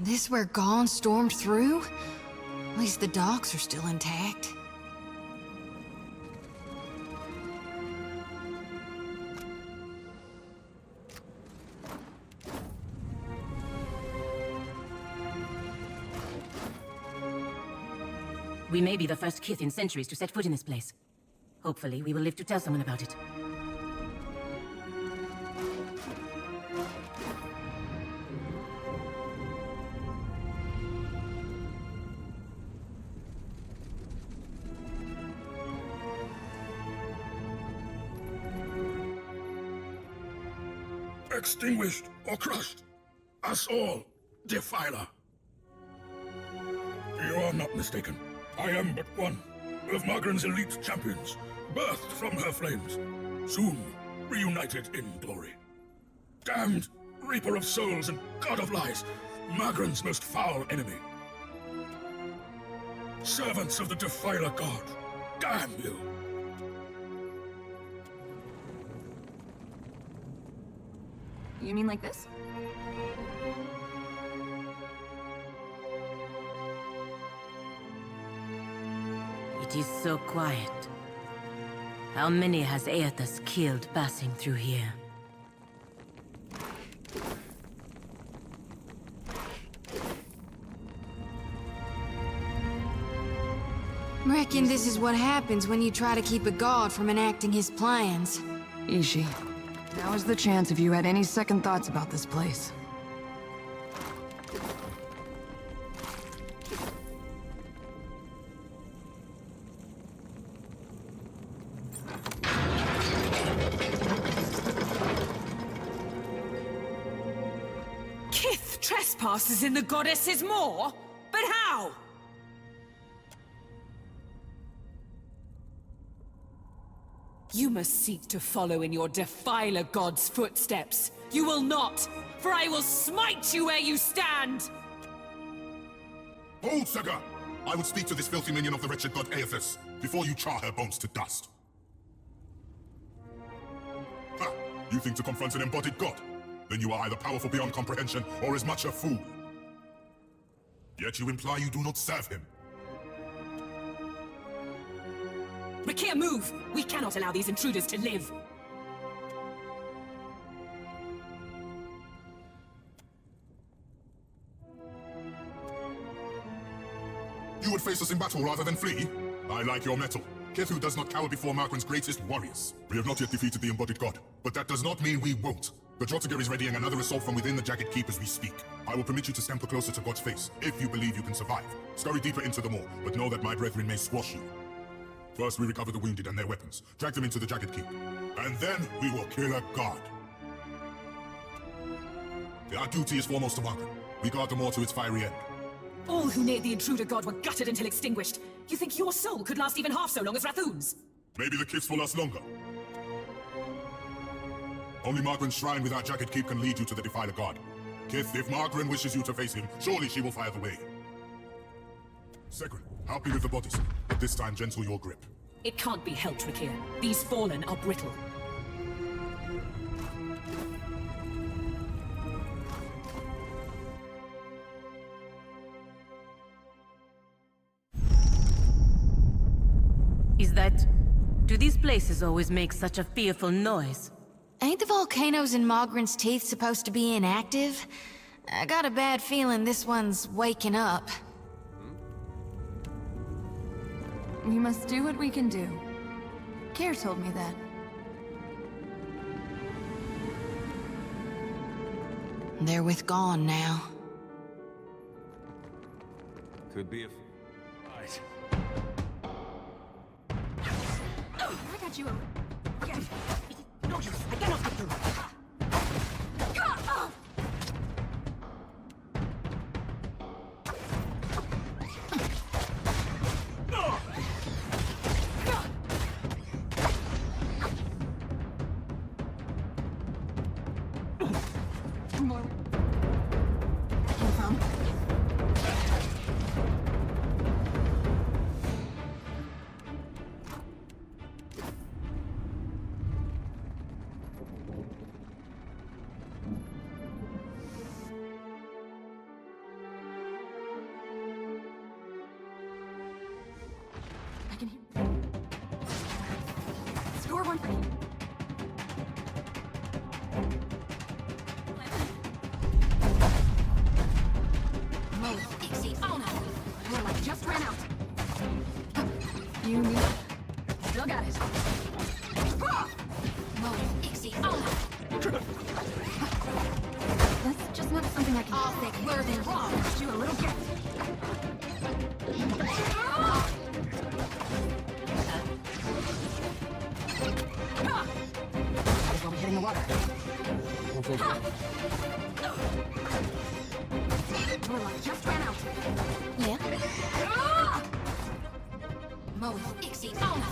This where Gone stormed through? At least the docks are still intact. We may be the first kith in centuries to set foot in this place. Hopefully, we will live to tell someone about it. Extinguished or crushed, us all, Defiler. You are not mistaken. I am but one of Magran's elite champions, birthed from her flames, soon reunited in glory. Damned Reaper of Souls and God of Lies, Magran's most foul enemy. Servants of the Defiler God, damn you! You mean like this? It is so quiet. How many has Eothas killed passing through here? Reckon this is what happens when you try to keep a god from enacting his plans. Ishi, now is the chance if you had any second thoughts about this place. Kith trespasses in the goddess's maw? But how? You must seek to follow in your Defiler god's footsteps. You will not, for I will smite you where you stand! Hold, Saga! I would speak to this filthy minion of the wretched god Eothas, before you char her bones to dust. Ha! You think to confront an embodied god? Then you are either powerful beyond comprehension, or as much a fool. Yet you imply you do not serve him. Rakir, move! We cannot allow these intruders to live! You would face us in battle rather than flee? I like your mettle. Kethu does not cower before Magran's greatest warriors. We have not yet defeated the embodied god, but that does not mean we won't. The Drotiger is readying another assault from within the Jagged Keep as we speak. I will permit you to scamper closer to God's face, if you believe you can survive. Scurry deeper into the maw, but know that my brethren may squash you. First we recover the wounded and their weapons, drag them into the Jagged Keep, and then we will kill a god. Our duty is foremost to Magran. We guard the maw to its fiery end. All who neared the intruder god were gutted until extinguished. You think your soul could last even half so long as Rathun's? Maybe the Kith's will last longer. Only Magran's shrine with our Jagged Keep can lead you to the Defiler god. Kith, if Magran wishes you to face him, surely she will fire the way. Segrin, help me with the bodies, but this time gentle your grip. It can't be helped, Rakir. These fallen are brittle. Is that... do these places always make such a fearful noise? Ain't the volcanoes in Magran's Teeth supposed to be inactive? I got a bad feeling this one's waking up. We must do what we can do. Care told me that. They're with Gone now. Could be if... I got you. Yes. No use! I cannot get through! More. Came from. Ixie, oh no! Well, I just ran out. You need... Still got it. Whoa, Ixie, oh no! That's just not something I can... I'll think we're the wrong. Do a little gift. Might as well be hitting the water. Well, I just ran out. Yeah? Moe, Ixie, oh no!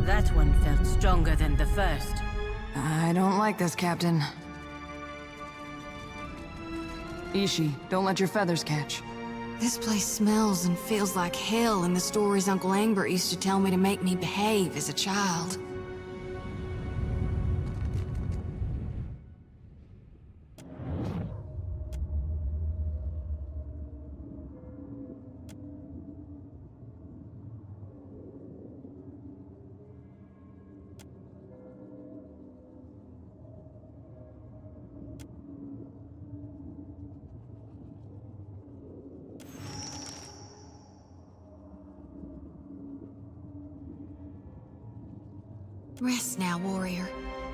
That one felt stronger than the first. I don't like this, Captain. Ishi, don't let your feathers catch. This place smells and feels like hell in the stories Uncle Angbert used to tell me to make me behave as a child. Rest now, warrior.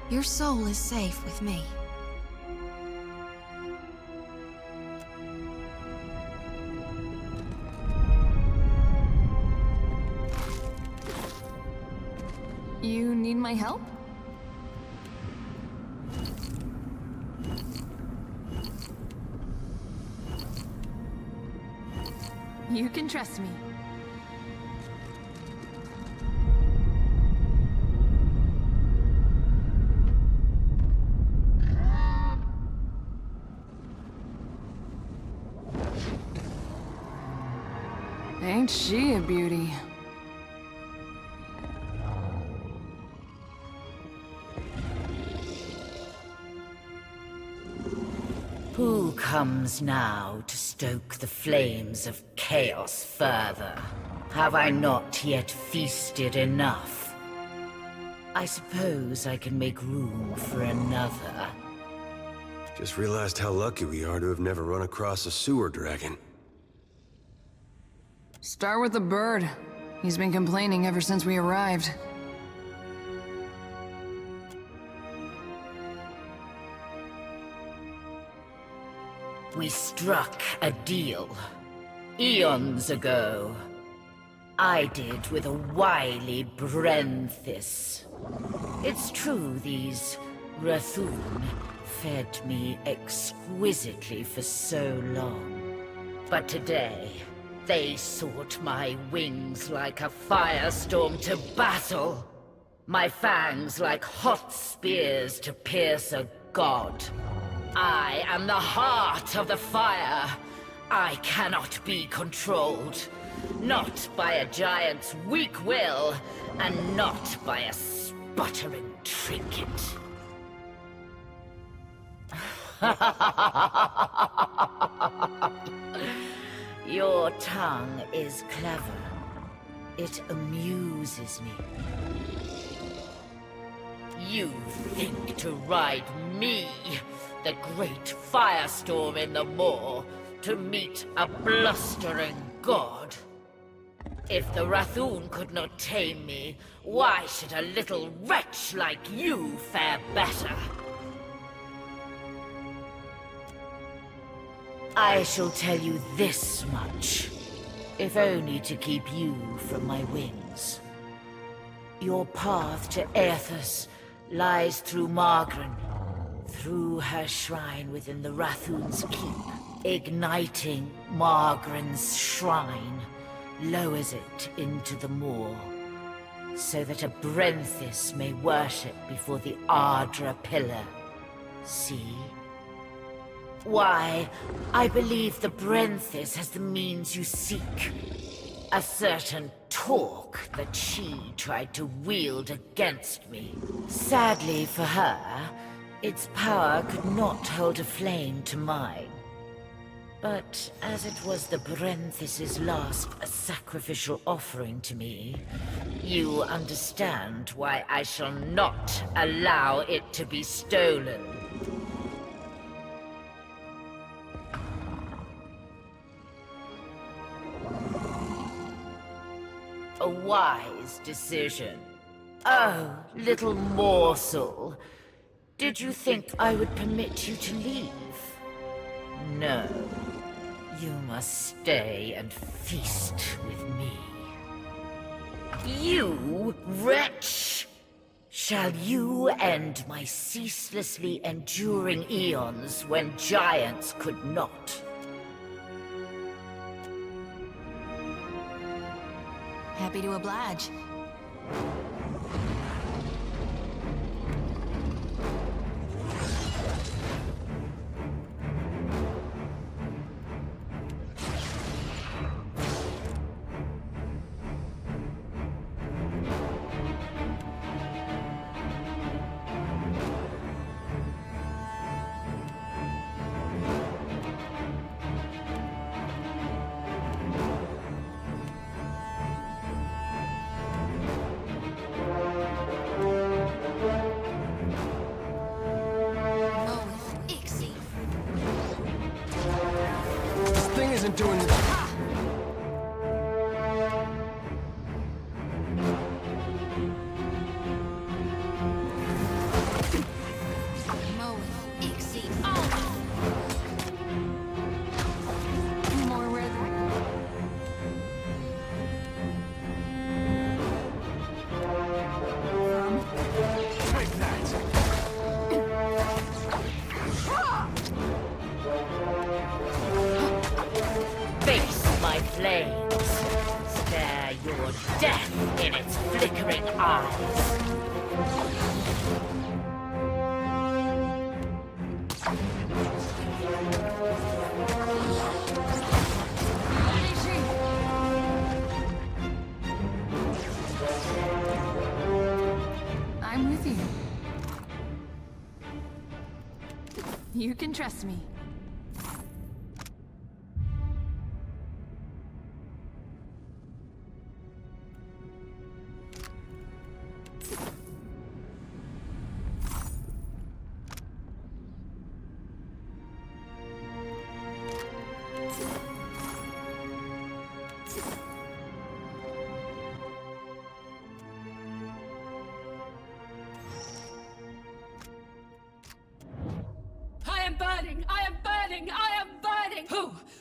Your soul is safe with me. You need my help? You can trust me. Ain't she a beauty? Who comes now to stoke the flames of chaos further? Have I not yet feasted enough? I suppose I can make room for another. Just realized how lucky we are to have never run across a sewer dragon. Start with the bird. He's been complaining ever since we arrived. We struck a deal. Eons ago. I did with a wily Brenthis. It's true these Rathun fed me exquisitely for so long. But today, they sought my wings like a firestorm to battle. My fangs like hot spears to pierce a god. I am the heart of the fire. I cannot be controlled. Not by a giant's weak will, and not by a sputtering trinket. Your tongue is clever. It amuses me. You think to ride me, the great firestorm in the moor, to meet a blustering god? If the Rathun could not tame me, why should a little wretch like you fare better? I shall tell you this much, if only to keep you from my wings. Your path to Eothas lies through Magran, through her shrine within the Rathun's keep. Igniting Magran's shrine lowers it into the moor, so that a Brenthis may worship before the Ardra pillar. See? Why, I believe the Brenthis has the means you seek. A certain talk that she tried to wield against me. Sadly for her, its power could not hold a flame to mine. But as it was the Brenthis's last sacrificial offering to me, you understand why I shall not allow it to be stolen. A wise decision. Oh, little morsel. Did you think I would permit you to leave? No. You must stay and feast with me. You, wretch! Shall you end my ceaselessly enduring eons when giants could not? Happy to oblige. Isn't doing Stare your death in its flickering eyes. I'm with you. You can trust me.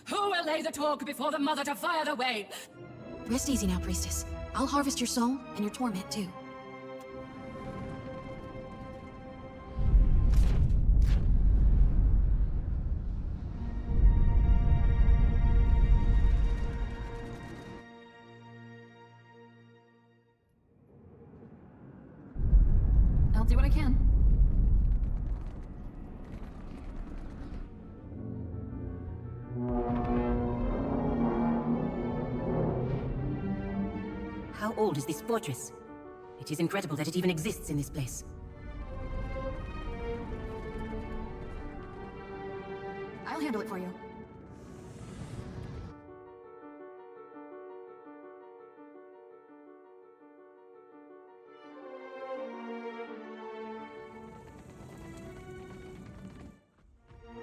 Who will lay the torch before the mother to fire the way? Rest easy now, priestess. I'll harvest your soul and your torment too. I'll do what I can. How old is this fortress? It is incredible that it even exists in this place. I'll handle it for you.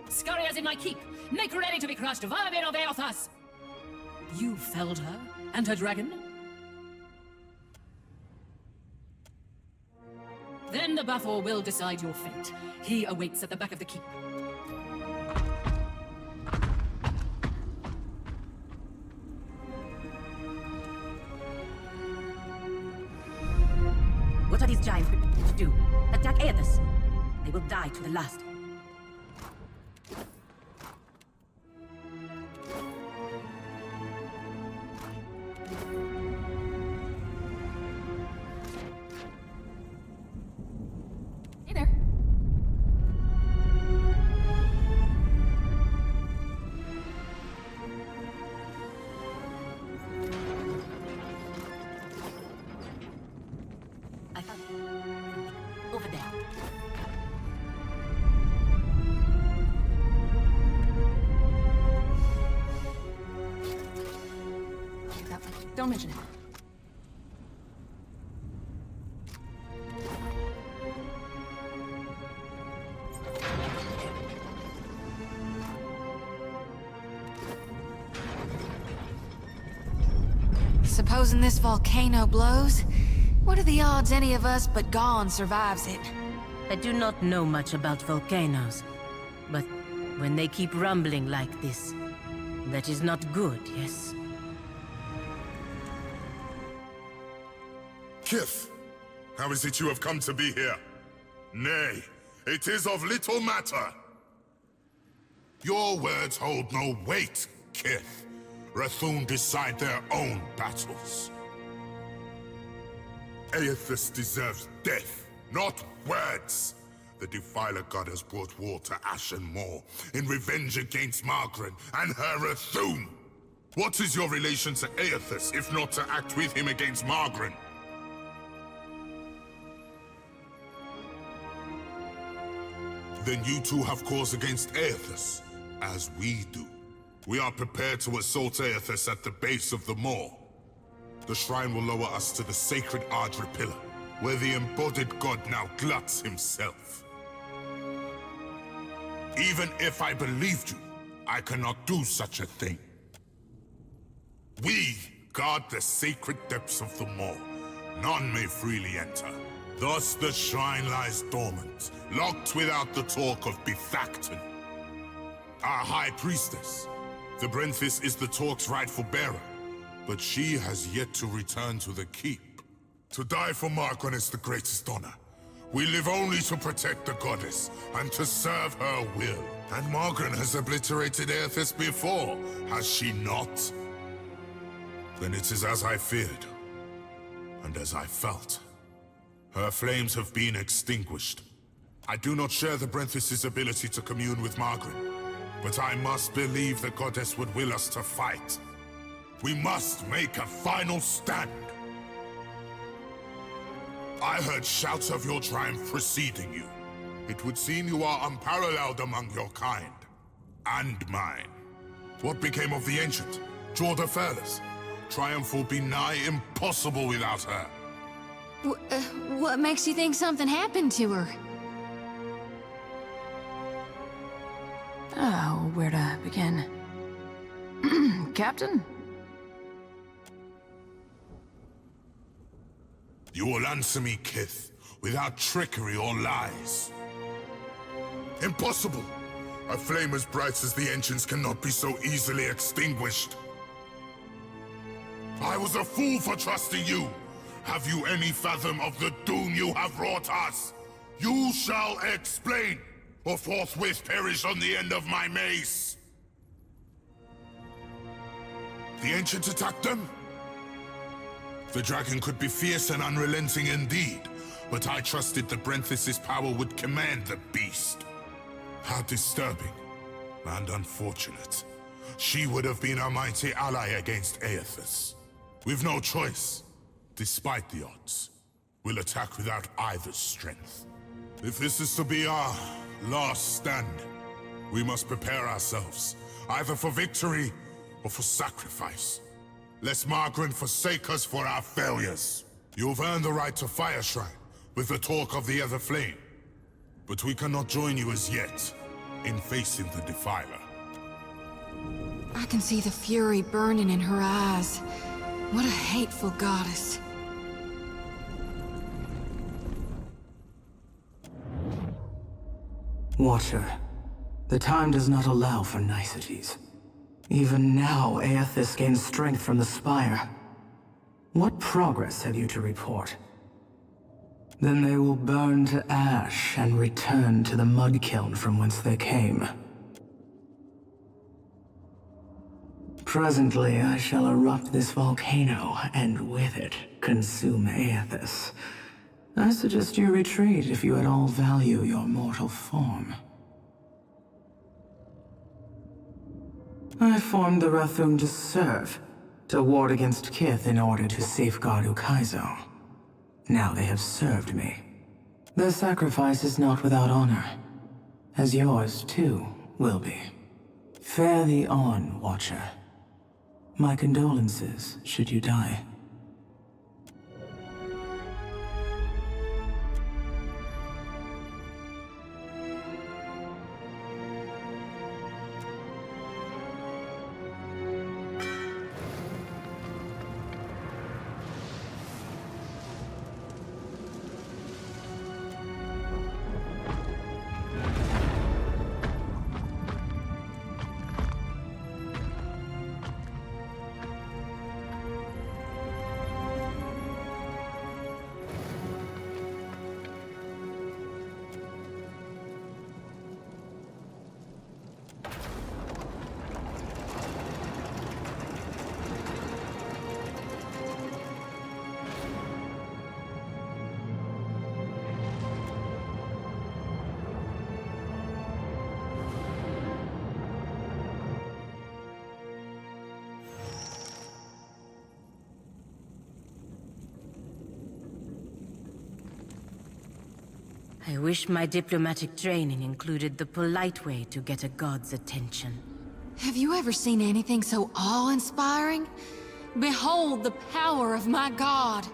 Scurriers in my keep! Make ready to be crushed, vermin of Eothas! You felled her, and her dragon? Then the Buffer will decide your fate. He awaits at the back of the keep. What are these giants prepared to do? Attack Eothas? They will die to the last. Hey there. I found it. Over there. Don't mention it. Supposing this volcano blows, what are the odds any of us but Gon survives it? I do not know much about volcanoes, but when they keep rumbling like this, that is not good, yes? Kith, how is it you have come to be here? Nay, it is of little matter. Your words hold no weight, Kith. Rathun decide their own battles. Eothas deserves death, not words. The Defiler God has brought war to Ashen Moor in revenge against Magran and her Rathun. What is your relation to Eothas, if not to act with him against Magran? Then you two have cause against Eothas, as we do. We are prepared to assault Eothas at the base of the moor. The shrine will lower us to the sacred Ardra Pillar, where the embodied god now gluts himself. Even if I believed you, I cannot do such a thing. We guard the sacred depths of the moor. None may freely enter. Thus the shrine lies dormant, locked without the talk of Bethacton. Our High Priestess, the Brenthis, is the talk's rightful bearer, but she has yet to return to the keep. To die for Magran is the greatest honor. We live only to protect the goddess, and to serve her will. And Magran has obliterated Eothas before, has she not? Then it is as I feared, and as I felt. Her flames have been extinguished. I do not share the Brenthis' ability to commune with Magran, but I must believe the goddess would will us to fight. We must make a final stand. I heard shouts of your triumph preceding you. It would seem you are unparalleled among your kind. And mine. What became of the ancient, Jadaferlas? Triumph will be nigh impossible without her. What makes you think something happened to her? Oh, where to begin? Captain? You will answer me, Kith, without trickery or lies. Impossible! A flame as bright as the Ancients cannot be so easily extinguished. I was a fool for trusting you! Have you any fathom of the doom you have wrought us? You shall explain, or forthwith perish on the end of my mace! The Ancients attacked them? The dragon could be fierce and unrelenting indeed, but I trusted the Brenthis' power would command the beast. How disturbing, and unfortunate. She would have been a mighty ally against Eothas. We've no choice, despite the odds. We'll attack without either's strength. If this is to be our last stand, we must prepare ourselves, either for victory or for sacrifice. Lest Magran forsake us for our failures. You've earned the right to Fire Shrine, with the talk of the Other Flame. But we cannot join you as yet, in facing the Defiler. I can see the fury burning in her eyes. What a hateful goddess. Watcher, the time does not allow for niceties. Even now, Eothas gains strength from the Spire. What progress have you to report? Then they will burn to ash and return to the mud kiln from whence they came. Presently, I shall erupt this volcano, and with it, consume Eothas. I suggest you retreat if you at all value your mortal form. I formed the Rathun to serve, to ward against Kith in order to safeguard Ukaizo. Now they have served me. Their sacrifice is not without honor, as yours, too, will be. Fare thee on, Watcher. My condolences, should you die. I wish my diplomatic training included the polite way to get a god's attention. Have you ever seen anything so awe-inspiring? Behold the power of my god!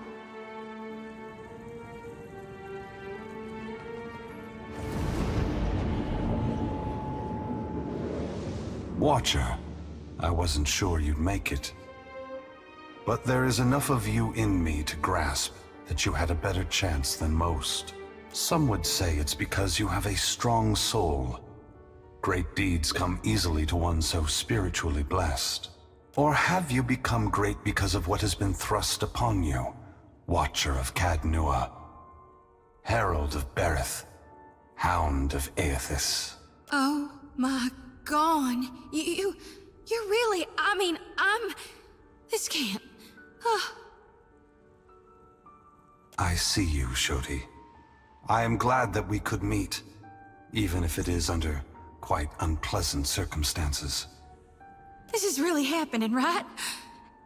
Watcher, I wasn't sure you'd make it. But there is enough of you in me to grasp that you had a better chance than most. Some would say it's because you have a strong soul. Great deeds come easily to one so spiritually blessed. Or have you become great because of what has been thrust upon you? Watcher of Cadnua, Herald of Berith, Hound of Eothas. Oh my god, you're really, this can't, I see you, Shoti. I am glad that we could meet, even if it is under quite unpleasant circumstances. This is really happening, right?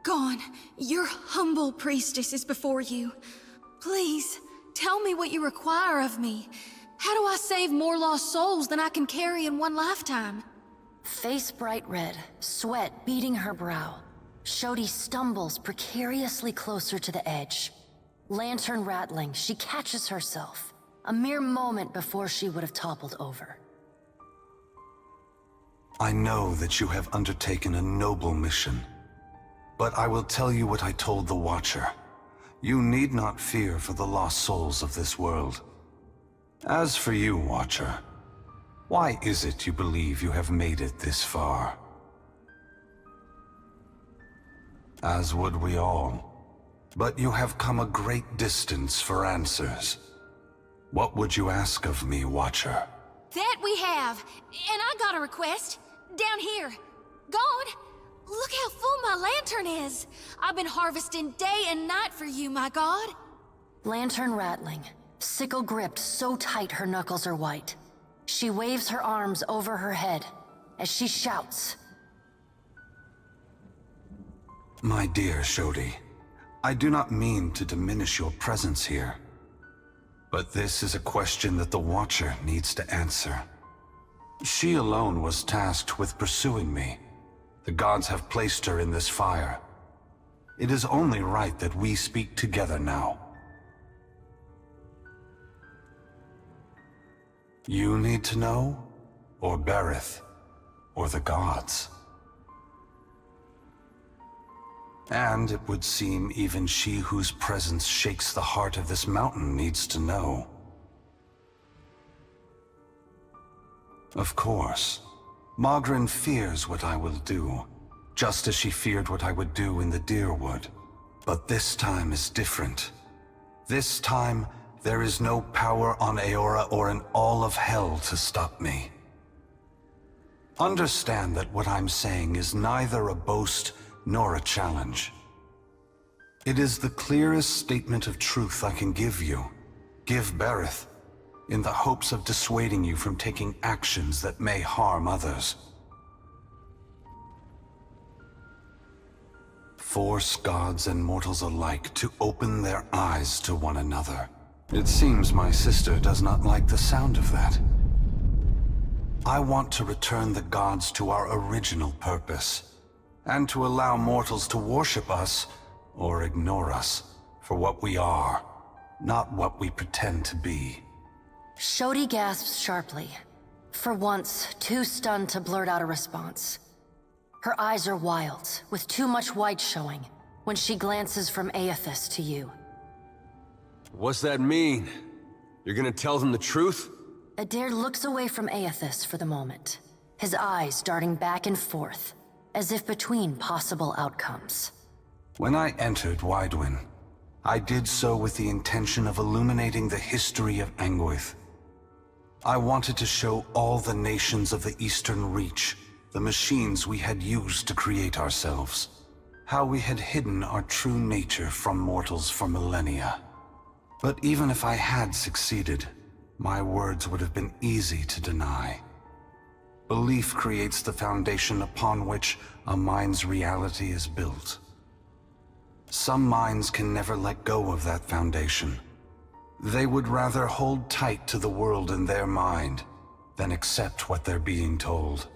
Gon, your humble priestess is before you. Please, tell me what you require of me. How do I save more lost souls than I can carry in one lifetime? Face bright red, sweat beading her brow. Shodi stumbles precariously closer to the edge. Lantern rattling, she catches herself. A mere moment before she would have toppled over. I know that you have undertaken a noble mission, but I will tell you what I told the Watcher. You need not fear for the lost souls of this world. As for you, Watcher, why is it you believe you have made it this far? As would we all. But you have come a great distance for answers. What would you ask of me, Watcher? That we have, and I got a request. Down here. God, look how full my lantern is. I've been harvesting day and night for you, my god. Lantern rattling, sickle gripped so tight her knuckles are white. She waves her arms over her head as she shouts. My dear Shodi, I do not mean to diminish your presence here. But this is a question that the Watcher needs to answer. She alone was tasked with pursuing me. The gods have placed her in this fire. It is only right that we speak together now. You need to know? Or Berith? Or the gods? And it would seem even she whose presence shakes the heart of this mountain needs to know. Of course, Magran fears what I will do, just as she feared what I would do in the Deerwood. But this time is different. This time, there is no power on Eora or in all of hell to stop me. Understand that what I'm saying is neither a boast nor a challenge. It is the clearest statement of truth I can give you, give Berith, in the hopes of dissuading you from taking actions that may harm others. Force gods and mortals alike to open their eyes to one another. It seems my sister does not like the sound of that. I want to return the gods to our original purpose, and to allow mortals to worship us, or ignore us, for what we are, not what we pretend to be. Shodi gasps sharply, for once too stunned to blurt out a response. Her eyes are wild, with too much white showing, when she glances from Eothas to you. What's that mean? You're gonna tell them the truth? Adair looks away from Eothas for the moment, his eyes darting back and forth, as if between possible outcomes. When I entered Widewin, I did so with the intention of illuminating the history of Anguith. I wanted to show all the nations of the Eastern Reach the machines we had used to create ourselves, how we had hidden our true nature from mortals for millennia. But even if I had succeeded, my words would have been easy to deny. Belief creates the foundation upon which a mind's reality is built. Some minds can never let go of that foundation. They would rather hold tight to the world in their mind than accept what they're being told.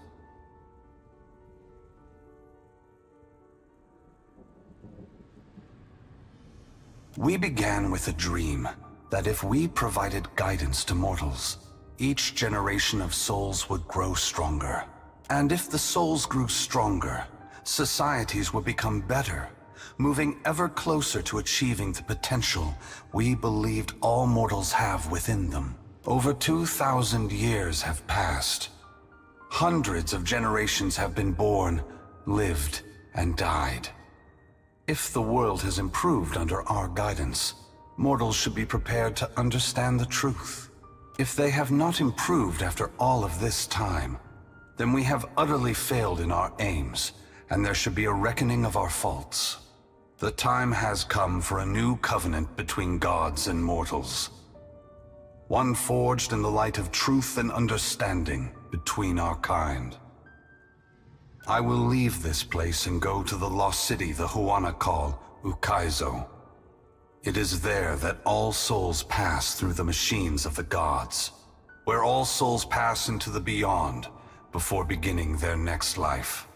We began with a dream that if we provided guidance to mortals, each generation of souls would grow stronger. And if the souls grew stronger, societies would become better, moving ever closer to achieving the potential we believed all mortals have within them. Over 2,000 years have passed. Hundreds of generations have been born, lived, and died. If the world has improved under our guidance, mortals should be prepared to understand the truth. If they have not improved after all of this time, then we have utterly failed in our aims, and there should be a reckoning of our faults. The time has come for a new covenant between gods and mortals. One forged in the light of truth and understanding between our kind. I will leave this place and go to the lost city the Huana call Ukaizo. It is there that all souls pass through the machines of the gods, where all souls pass into the beyond before beginning their next life.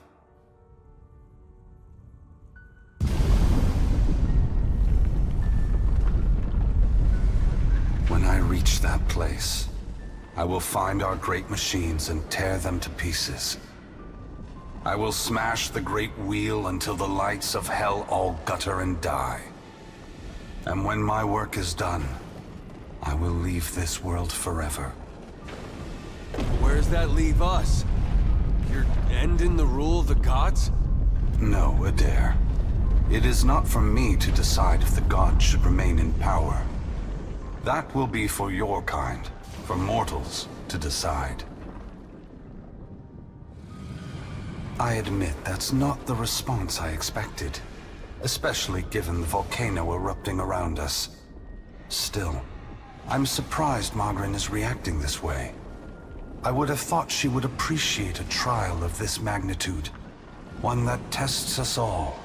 When I reach that place, I will find our great machines and tear them to pieces. I will smash the great wheel until the lights of hell all gutter and die. And when my work is done, I will leave this world forever. Where does that leave us? You're ending the rule of the gods? No, Adair. It is not for me to decide if the gods should remain in power. That will be for your kind, for mortals, to decide. I admit that's not the response I expected, especially given the volcano erupting around us. Still, I'm surprised Magran is reacting this way. I would have thought she would appreciate a trial of this magnitude, one that tests us all.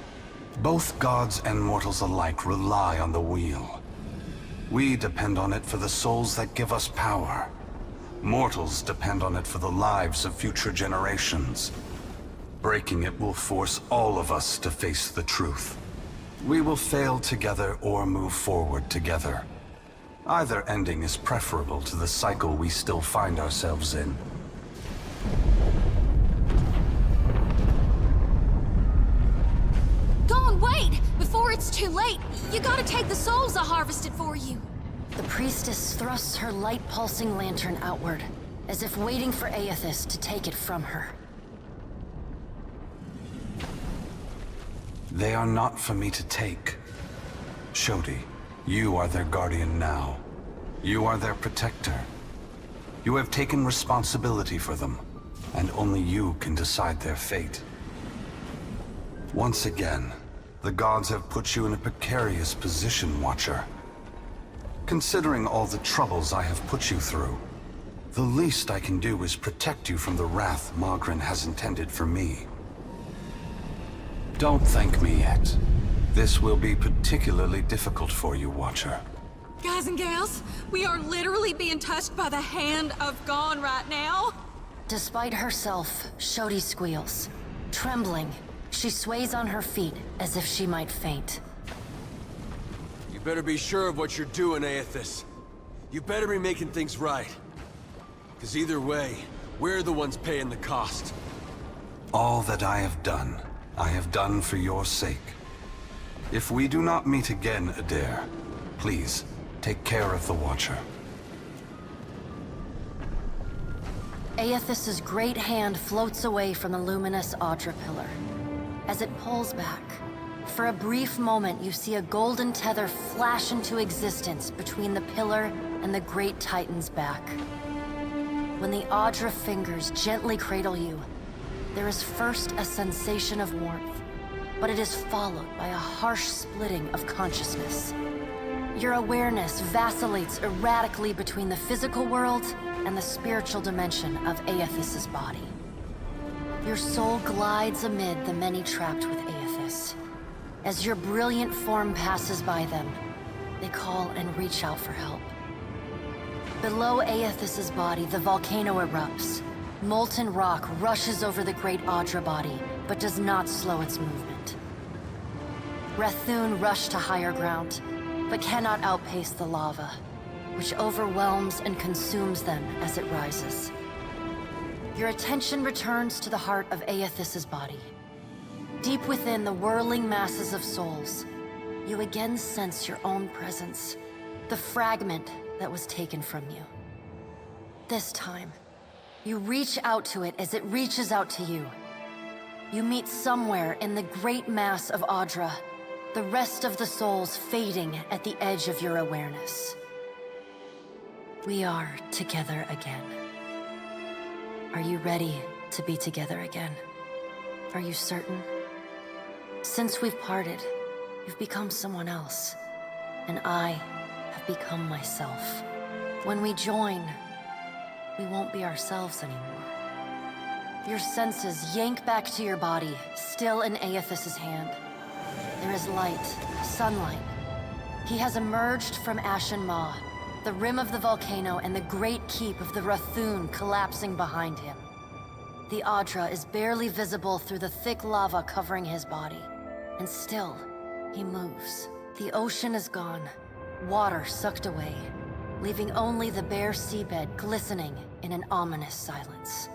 Both gods and mortals alike rely on the wheel. We depend on it for the souls that give us power. Mortals depend on it for the lives of future generations. Breaking it will force all of us to face the truth. We will fail together or move forward together. Either ending is preferable to the cycle we still find ourselves in. Dawn, wait! Before it's too late, you gotta take the souls I harvested for you. The priestess thrusts her light-pulsing lantern outward, as if waiting for Eothas to take it from her. They are not for me to take. Shodi, you are their guardian now. You are their protector. You have taken responsibility for them, and only you can decide their fate. Once again, the gods have put you in a precarious position, Watcher. Considering all the troubles I have put you through, the least I can do is protect you from the wrath Magran has intended for me. Don't thank me yet. This will be particularly difficult for you, Watcher. Guys and gals, we are literally being touched by the hand of God right now. Despite herself, Shodi squeals, trembling, She sways on her feet as if she might faint. You better be sure of what you're doing, Eothas. You better be making things right. Because either way, we're the ones paying the cost. All that I have done for your sake. If we do not meet again, Adair, please, take care of the Watcher. Eothas's great hand floats away from the luminous Audra pillar. As it pulls back, for a brief moment you see a golden tether flash into existence between the pillar and the great Titan's back. When the Audra fingers gently cradle you, there is first a sensation of warmth, but it is followed by a harsh splitting of consciousness. Your awareness vacillates erratically between the physical world and the spiritual dimension of Eothas's body. Your soul glides amid the many trapped with Eothas. As your brilliant form passes by them, they call and reach out for help. Below Eothas's body, the volcano erupts. Molten rock rushes over the great Audra body, but does not slow its movement. Rathun rush to higher ground, but cannot outpace the lava, which overwhelms and consumes them as it rises. Your attention returns to the heart of Eothas's body. Deep within the whirling masses of souls, you again sense your own presence, the fragment that was taken from you. This time, you reach out to it as it reaches out to you. You meet somewhere in the great mass of Audra, the rest of the souls fading at the edge of your awareness. We are together again. Are you ready to be together again? Are you certain? Since we've parted, you've become someone else, and I have become myself. When we join, we won't be ourselves anymore. Your senses yank back to your body, still in Eothas's hand. There is light, sunlight. He has emerged from Ashen Maw, the rim of the volcano and the great keep of the Rathun collapsing behind him. The Audra is barely visible through the thick lava covering his body. And still, he moves. The ocean is gone, water sucked away, leaving only the bare seabed glistening in an ominous silence.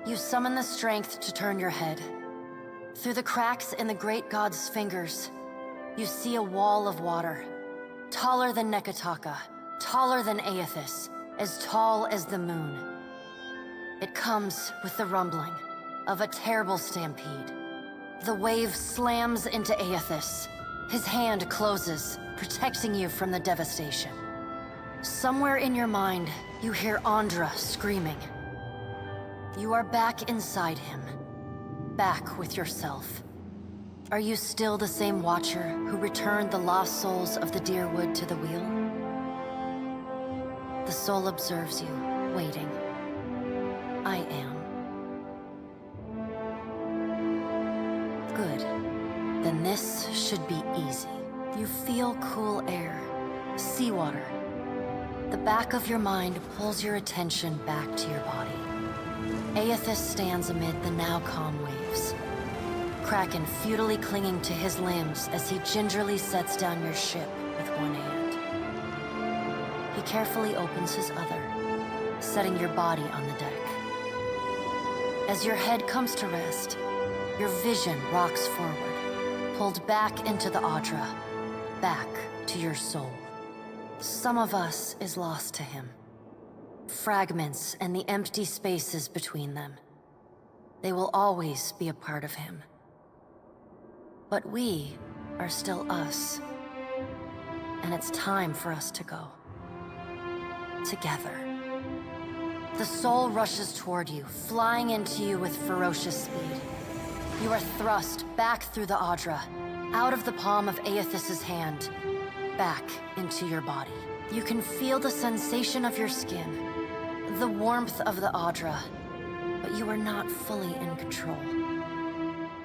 You summon the strength to turn your head. Through the cracks in the great god's fingers, you see a wall of water. Taller than Nekataka, taller than Eothas, as tall as the moon. It comes with the rumbling of a terrible stampede. The wave slams into Eothas. His hand closes, protecting you from the devastation. Somewhere in your mind, you hear Andra screaming. You are back inside him. Back with yourself. Are you still the same Watcher who returned the lost souls of the Deerwood to the wheel? The soul observes you, waiting. I am. Good. Then this should be easy. You feel cool air, seawater. The back of your mind pulls your attention back to your body. Eothas stands amid the now calm waves. Kraken futilely clinging to his limbs as he gingerly sets down your ship with one hand. He carefully opens his other, setting your body on the deck. As your head comes to rest, your vision rocks forward, pulled back into the Audra, back to your soul. Some of us is lost to him. Fragments and the empty spaces between them. They will always be a part of him. But we are still us. And it's time for us to go. Together. The soul rushes toward you, flying into you with ferocious speed. You are thrust back through the Audra, out of the palm of Eothas's hand, back into your body. You can feel the sensation of your skin, the warmth of the Audra, but you are not fully in control.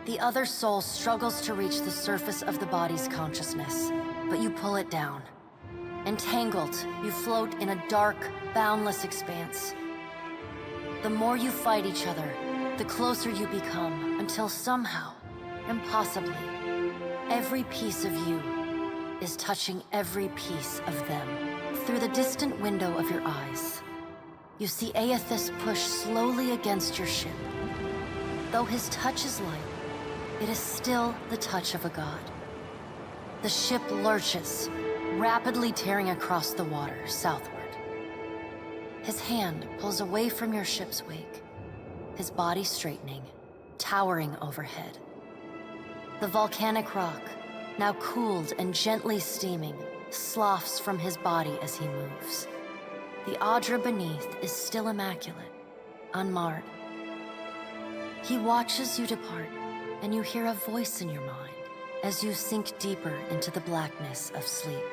The other soul struggles to reach the surface of the body's consciousness, but you pull it down. Entangled, you float in a dark, boundless expanse. The more you fight each other, the closer you become, until somehow, impossibly, every piece of you is touching every piece of them. Through the distant window of your eyes, you see Eothas push slowly against your ship. Though his touch is light, it is still the touch of a god. The ship lurches, rapidly tearing across the water southward. His hand pulls away from your ship's wake, his body straightening, towering overhead. The volcanic rock, now cooled and gently steaming, sloughs from his body as he moves. The Adra beneath is still immaculate, unmarred. He watches you depart, and you hear a voice in your mind as you sink deeper into the blackness of sleep.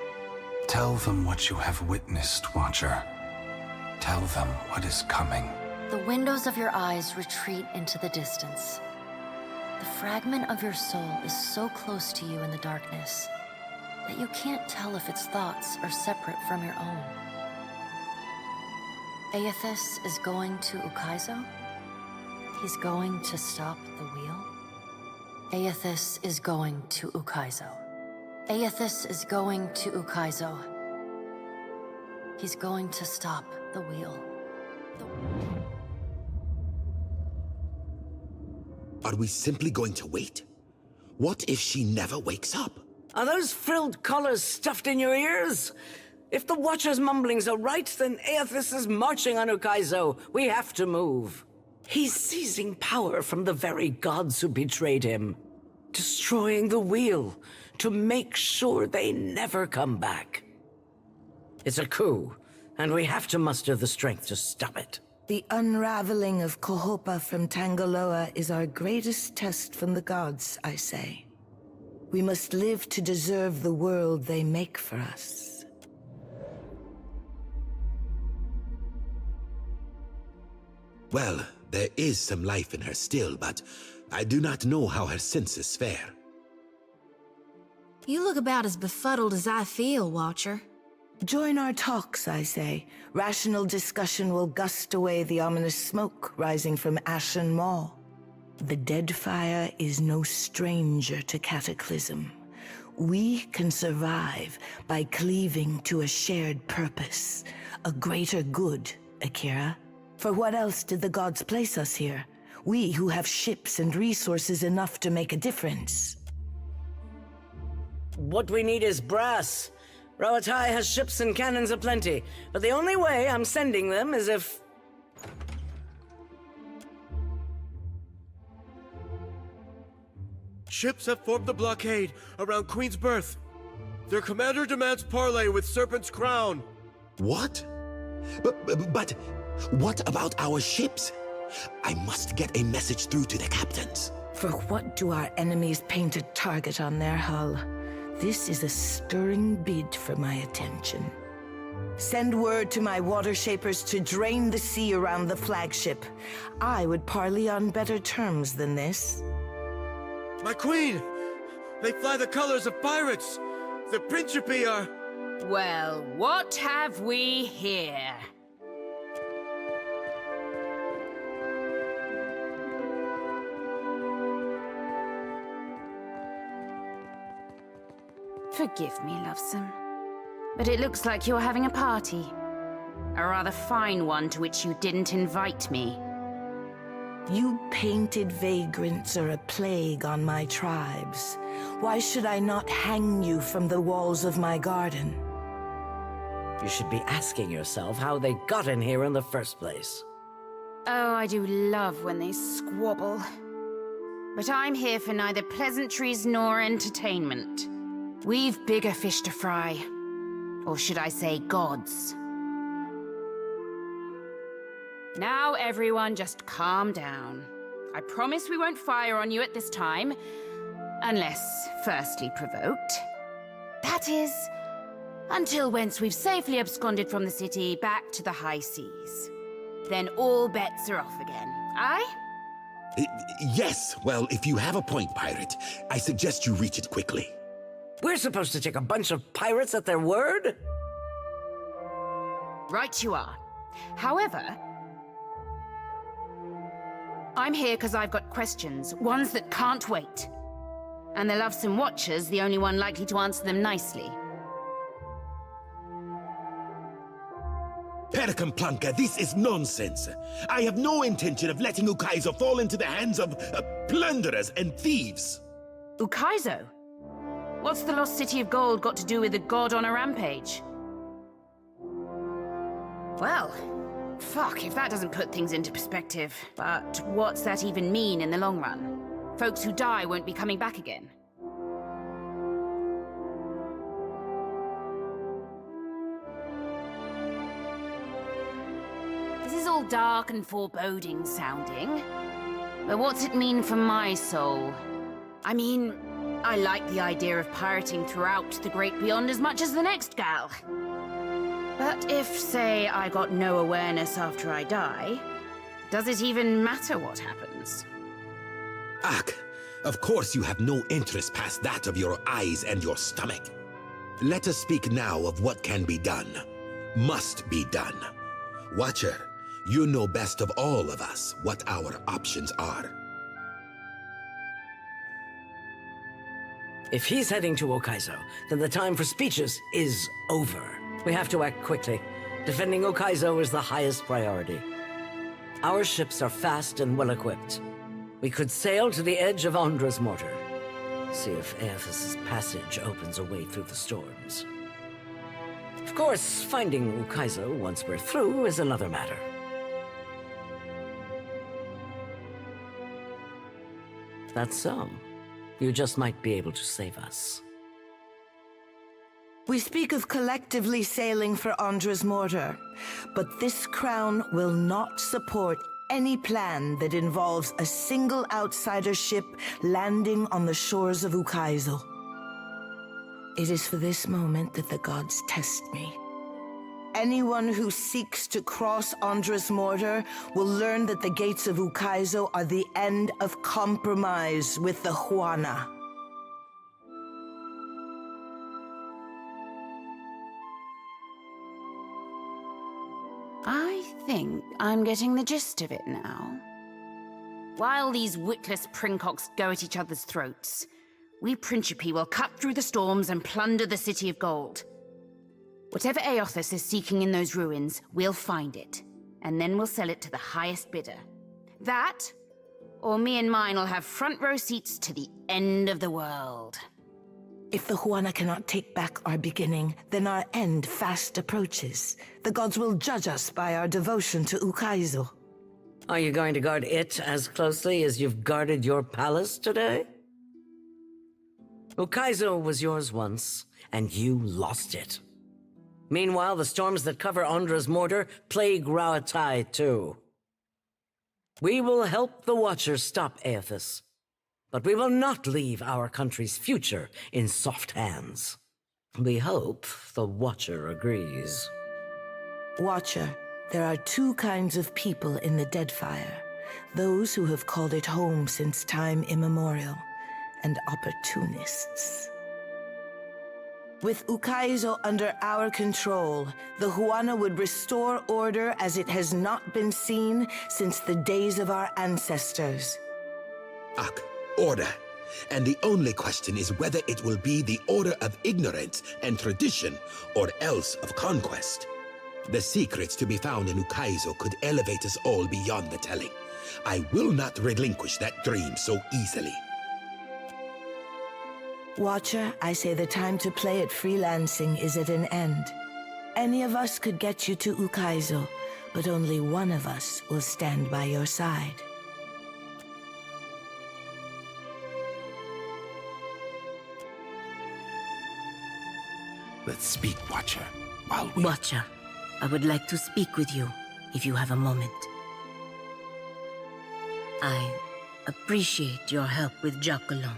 Tell them what you have witnessed, Watcher. Tell them what is coming. The windows of your eyes retreat into the distance. The fragment of your soul is so close to you in the darkness that you can't tell if its thoughts are separate from your own. Eothas is going to Ukaizo? He's going to stop the wheel? Eothas is going to Ukaizo. Eothas is going to Ukaizo. He's going to stop the wheel. Are we simply going to wait? What if she never wakes up? Are those frilled collars stuffed in your ears? If the Watcher's mumblings are right, then Eothas is marching on Ukaizo. We have to move. He's seizing power from the very gods who betrayed him. Destroying the wheel to make sure they never come back. It's a coup, and we have to muster the strength to stop it. The unraveling of Kohopa from Tangaloa is our greatest test from the gods, I say. We must live to deserve the world they make for us. Well, there is some life in her still, but I do not know how her senses fare. You look about as befuddled as I feel, Watcher. Join our talks, I say. Rational discussion will gust away the ominous smoke rising from Ashen Maw. The dead fire is no stranger to cataclysm. We can survive by cleaving to a shared purpose, a greater good, Akira. For what else did the gods place us here? We who have ships and resources enough to make a difference. What we need is brass. Rawatai has ships and cannons aplenty, but the only way I'm sending them is if... Ships have formed the blockade around Queen's Berth. Their commander demands parley with Serpent's Crown. What? But what about our ships? I must get a message through to the captains. For what do our enemies paint a target on their hull? This is a stirring bid for my attention. Send word to my water shapers to drain the sea around the flagship. I would parley on better terms than this. My queen! They fly the colors of pirates! The Principi are... Well, what have we here? Forgive me, lovesome, but it looks like you're having a party. A rather fine one to which you didn't invite me. You painted vagrants are a plague on my tribes. Why should I not hang you from the walls of my garden? You should be asking yourself how they got in here in the first place. Oh, I do love when they squabble. But I'm here for neither pleasantries nor entertainment. We've bigger fish to fry. Or should I say gods? Now everyone just calm down. I promise we won't fire on you at this time. Unless firstly provoked. That is, until once we've safely absconded from the city back to the high seas. Then all bets are off again, aye? Yes, well, if you have a point, pirate, I suggest you reach it quickly. We're supposed to take a bunch of pirates at their word? Right you are. However, I'm here because I've got questions, ones that can't wait. And the Lovesome Watcher's the only one likely to answer them nicely. Perkamplanka, this is nonsense. I have no intention of letting Ukaizo fall into the hands of plunderers and thieves. Ukaizo? What's the lost city of gold got to do with a god on a rampage? Well, fuck if that doesn't put things into perspective. But what's that even mean in the long run? Folks who die won't be coming back again. This is all dark and foreboding sounding. But what's it mean for my soul? I mean, I like the idea of pirating throughout the Great Beyond as much as the next gal. But if, say, I got no awareness after I die, does it even matter what happens? Ak, of course you have no interest past that of your eyes and your stomach. Let us speak now of what can be done. Must be done. Watcher, you know best of all of us what our options are. If he's heading to Ukaizo, then the time for speeches is over. We have to act quickly. Defending Ukaizo is the highest priority. Our ships are fast and well-equipped. We could sail to the edge of Andra's mortar. See if Eothas' passage opens a way through the storms. Of course, finding Ukaizo once we're through is another matter. That's so. You just might be able to save us. We speak of collectively sailing for Andra's mortar, but this crown will not support any plan that involves a single outsider ship landing on the shores of Ukaizo. It is for this moment that the gods test me. Anyone who seeks to cross Andra's mortar will learn that the gates of Ukaizo are the end of compromise with the Huana. I think I'm getting the gist of it now. While these witless princocks go at each other's throats, we Principi will cut through the storms and plunder the City of Gold. Whatever Eothas is seeking in those ruins, we'll find it, and then we'll sell it to the highest bidder. That, or me and mine will have front row seats to the end of the world. If the Huana cannot take back our beginning, then our end fast approaches. The gods will judge us by our devotion to Ukaizo. Are you going to guard it as closely as you've guarded your palace today? Ukaizo was yours once, and you lost it. Meanwhile, the storms that cover Andra's mortar plague Rauatai too. We will help the Watchers stop Eothas, but we will not leave our country's future in soft hands. We hope the Watcher agrees. Watcher, there are two kinds of people in the Deadfire. Those who have called it home since time immemorial, and opportunists. With Ukaizo under our control, the Huana would restore order as it has not been seen since the days of our ancestors. Ak, order. And the only question is whether it will be the order of ignorance and tradition, or else of conquest. The secrets to be found in Ukaizo could elevate us all beyond the telling. I will not relinquish that dream so easily. Watcher, I say the time to play at freelancing is at an end. Any of us could get you to Ukaizo, but only one of us will stand by your side. Let's speak, Watcher, while we... Watcher, I would like to speak with you, if you have a moment. I appreciate your help with Jacquelin.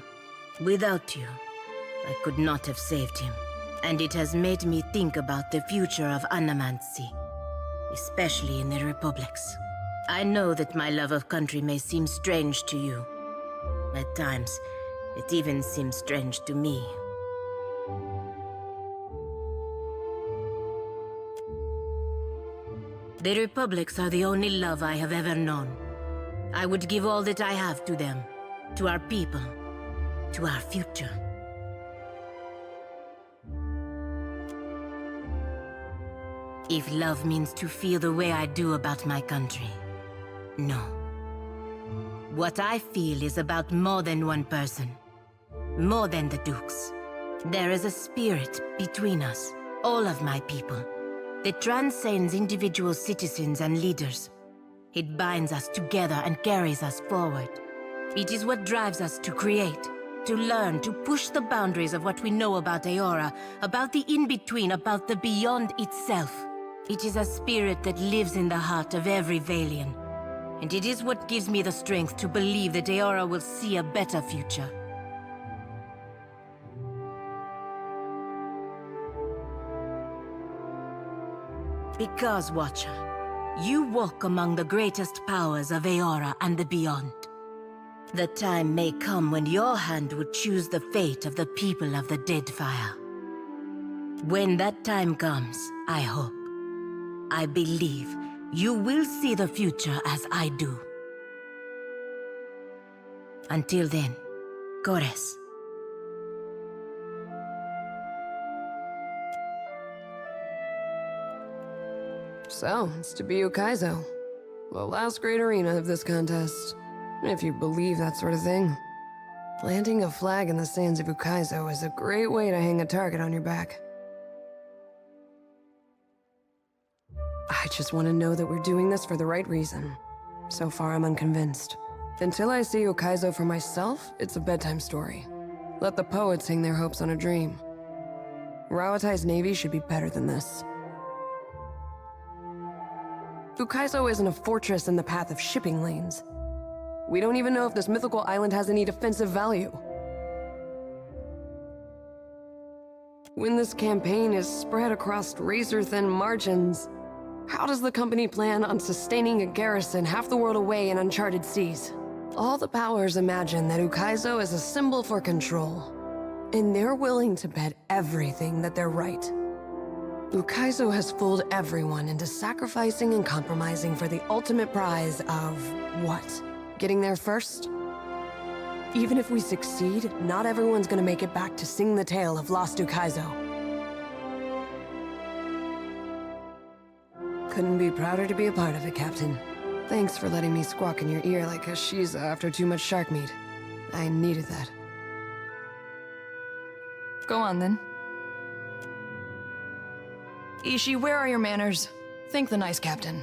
Without you, I could not have saved him. And it has made me think about the future of Anamancy, especially in the Republics. I know that my love of country may seem strange to you. At times, it even seems strange to me. The Republics are the only love I have ever known. I would give all that I have to them, to our people, to our future. If love means to feel the way I do about my country, no. What I feel is about more than one person, more than the Dukes. There is a spirit between us, all of my people, that transcends individual citizens and leaders. It binds us together and carries us forward. It is what drives us to create, to learn, to push the boundaries of what we know about Eora, about the in-between, about the beyond itself. It is a spirit that lives in the heart of every Vailian, and it is what gives me the strength to believe that Eora will see a better future. Because, Watcher, you walk among the greatest powers of Eora and the beyond. The time may come when your hand would choose the fate of the people of the Deadfire. When that time comes, I hope, I believe, you will see the future as I do. Until then, Gores. So, it's to be Ukaizo. The last great arena of this contest. If you believe that sort of thing. Planting a flag in the sands of Ukaizo is a great way to hang a target on your back. I just want to know that we're doing this for the right reason. So far, I'm unconvinced. Until I see Ukaizo for myself, it's a bedtime story. Let the poets hang their hopes on a dream. Rauatai's navy should be better than this. Ukaizo isn't a fortress in the path of shipping lanes. We don't even know if this mythical island has any defensive value. When this campaign is spread across razor-thin margins, how does the company plan on sustaining a garrison half the world away in uncharted seas? All the powers imagine that Ukaizo is a symbol for control, and they're willing to bet everything that they're right. Ukaizo has fooled everyone into sacrificing and compromising for the ultimate prize of what? Getting there first? Even if we succeed, not everyone's gonna make it back to sing the tale of lost Ukaizo. Couldn't be prouder to be a part of it, Captain. Thanks for letting me squawk in your ear like a Shiza after too much shark meat. I needed that. Go on, then. Ishi, where are your manners? Thank the nice captain.